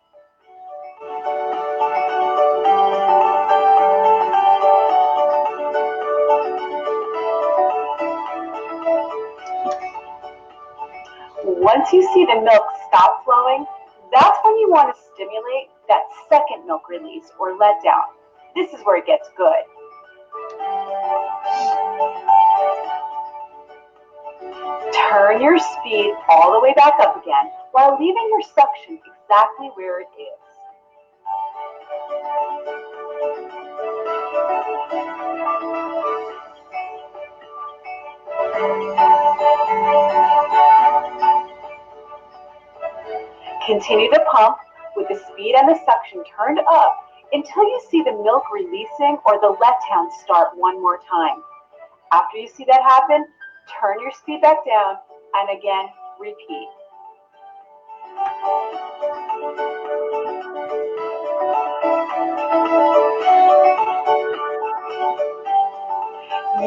S5: Once you see the milk stop flowing, that's when you want to stimulate that second milk release or letdown. This is where it gets good. Turn your speed all the way back up again while leaving your suction exactly where it is. Continue to pump with the speed and the suction turned up until you see the milk releasing or the letdown start one more time. After you see that happen, turn your speed back down and again repeat.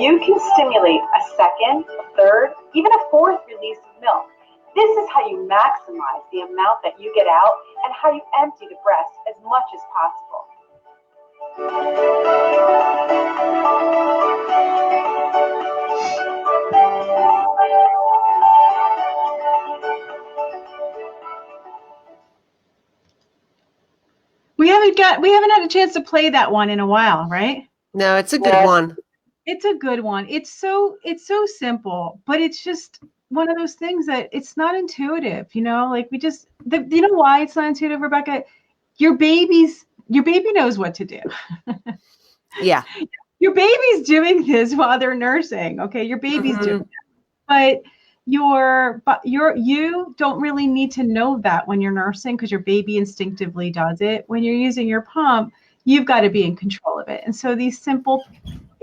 S5: You can stimulate a second, a third, even a fourth release of milk. This is how you maximize the amount that you get out and how you empty the breast as much as possible.
S1: We haven't had a chance to play that one in a while, right?
S2: No, it's a good one.
S1: It's a good one. It's so simple, but it's just one of those things that it's not intuitive, you know, like you know why it's not intuitive, Rebecca? Your baby knows what to do.
S2: Yeah.
S1: Your baby's doing this while they're nursing. Okay. Your baby's doing that. But you don't really need to know that when you're nursing because your baby instinctively does it. When you're using your pump, you've got to be in control of it. And so these simple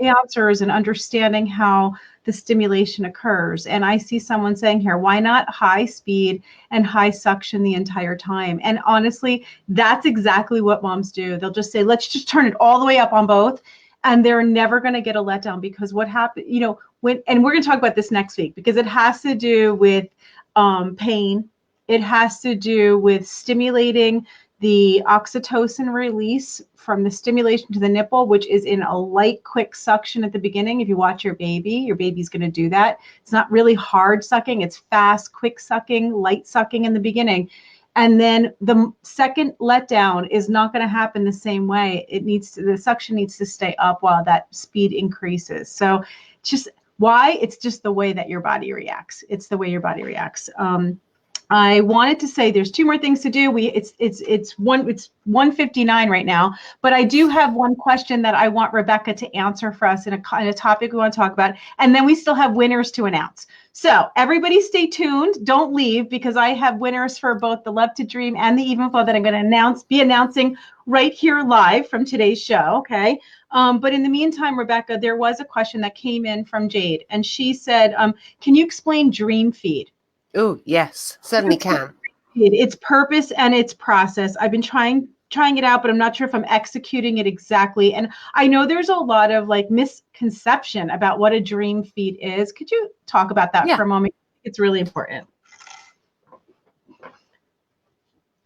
S1: answers and understanding how the stimulation occurs. And I see someone saying here, why not high speed and high suction the entire time? And honestly, that's exactly what moms do. They'll just say, let's just turn it all the way up on both. And they're never going to get a letdown because what happened, you know, and we're going to talk about this next week because it has to do with pain. It has to do with stimulating the oxytocin release from the stimulation to the nipple, which is in a light, quick suction at the beginning. If you watch your baby's going to do that. It's not really hard sucking. It's fast, quick sucking, light sucking in the beginning. And then the second letdown is not going to happen the same way. The suction needs to stay up while that speed increases. So it's just the way that your body reacts. It's the way your body reacts. I wanted to say there's two more things to do. It's 1:59 right now, but I do have one question that I want Rebecca to answer for us in a topic we want to talk about, and then we still have winners to announce. So everybody stay tuned. Don't leave because I have winners for both the Love to Dream and the Evenflo that I'm going to be announcing right here live from today's show. Okay. But in the meantime, Rebecca, there was a question that came in from Jade, and she said, can you explain Dream Feed?
S2: Oh, yes, certainly can.
S1: Its purpose and its process. I've been trying it out, but I'm not sure if I'm executing it exactly. And I know there's a lot of misconception about what a dream feed is. Could you talk about that for a moment? It's really important.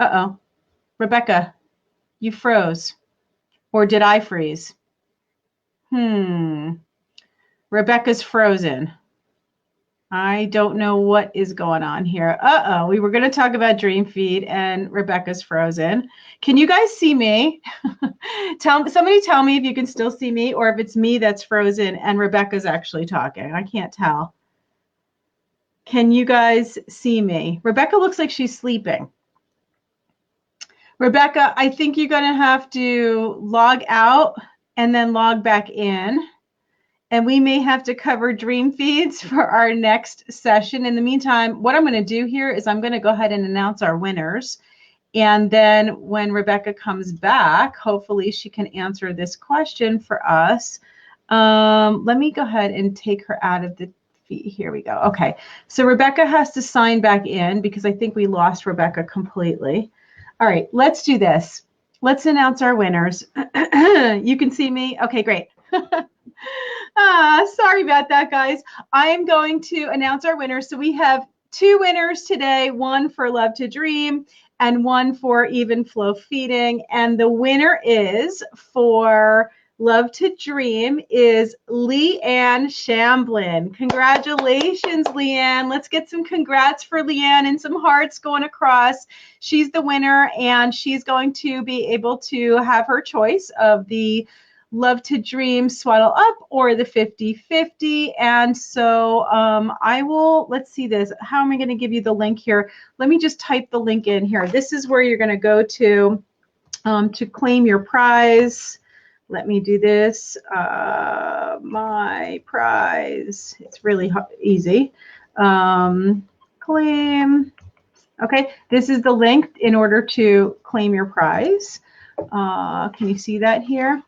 S1: Uh-oh. Rebecca, you froze. Or did I freeze? Rebecca's frozen. I don't know what is going on here. We were going to talk about Dream Feed and Rebecca's frozen. Can you guys see me? Somebody tell me if you can still see me or if it's me that's frozen and Rebecca's actually talking. I can't tell. Can you guys see me? Rebecca looks like she's sleeping. Rebecca, I think you're going to have to log out and then log back in. And we may have to cover dream feeds for our next session. In the meantime, what I'm going to do here is I'm going to go ahead and announce our winners. And then when Rebecca comes back, hopefully she can answer this question for us. Let me go ahead and take her out of the feed. Here we go. Okay, so Rebecca has to sign back in because I think we lost Rebecca completely. All right, let's do this. Let's announce our winners. You can see me? Okay, great. Sorry about that, guys. I am going to announce our winners. So we have 2 winners today, one for Love to Dream and one for Evenflo Feeding. And the winner is for Love to Dream is Leanne Shamblin. Congratulations, Leanne. Let's get some congrats for Leanne and some hearts going across. She's the winner, and she's going to be able to have her choice of the Love to Dream Swaddle Up or the 50/50. And so I will, let's see this. How am I going to give you the link here? Let me just type the link in here. This is where you're going to go to claim your prize. Let me do this. My prize. It's really easy. Claim. Okay, this is the link in order to claim your prize. Can you see that here?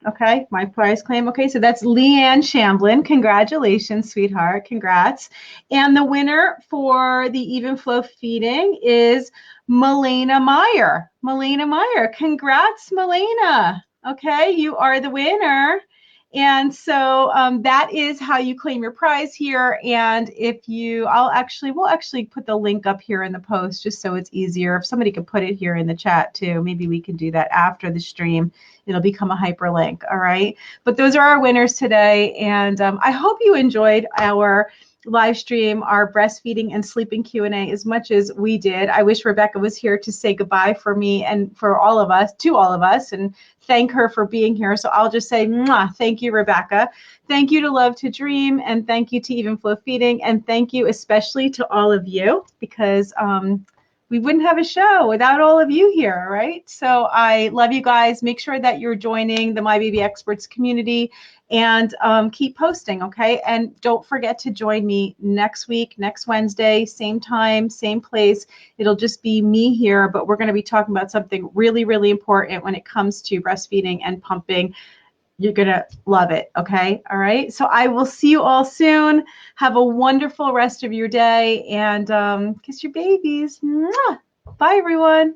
S1: Okay, my prize claim. Okay, so that's Leanne Shamblin. Congratulations, sweetheart. Congrats. And the winner for the Evenflo Feeding is Melena Meyer. Melena Meyer. Congrats, Melena. Okay, you are the winner. And so that is how you claim your prize here. And if you, we'll actually put the link up here in the post just so it's easier. If somebody could put it here in the chat too, maybe we can do that after the stream. It'll become a hyperlink. All right. But those are our winners today. And I hope you enjoyed our live stream, our breastfeeding and sleeping Q&A as much as we did. I wish Rebecca was here to say goodbye for me and for all of us, to all of us, and thank her for being here. So I'll just say, mwah, thank you, Rebecca. Thank you to Love to Dream, and thank you to Evenflo Feeding, and thank you especially to all of you, because we wouldn't have a show without all of you here, right? So I love you guys. Make sure that you're joining the My Baby Experts community, and keep posting, okay? And don't forget to join me next week, next Wednesday, same time, same place. It'll just be me here, but we're going to be talking about something really, really important when it comes to breastfeeding and pumping. You're going to love it, okay? All right? So I will see you all soon. Have a wonderful rest of your day, and kiss your babies. Mwah! Bye, everyone.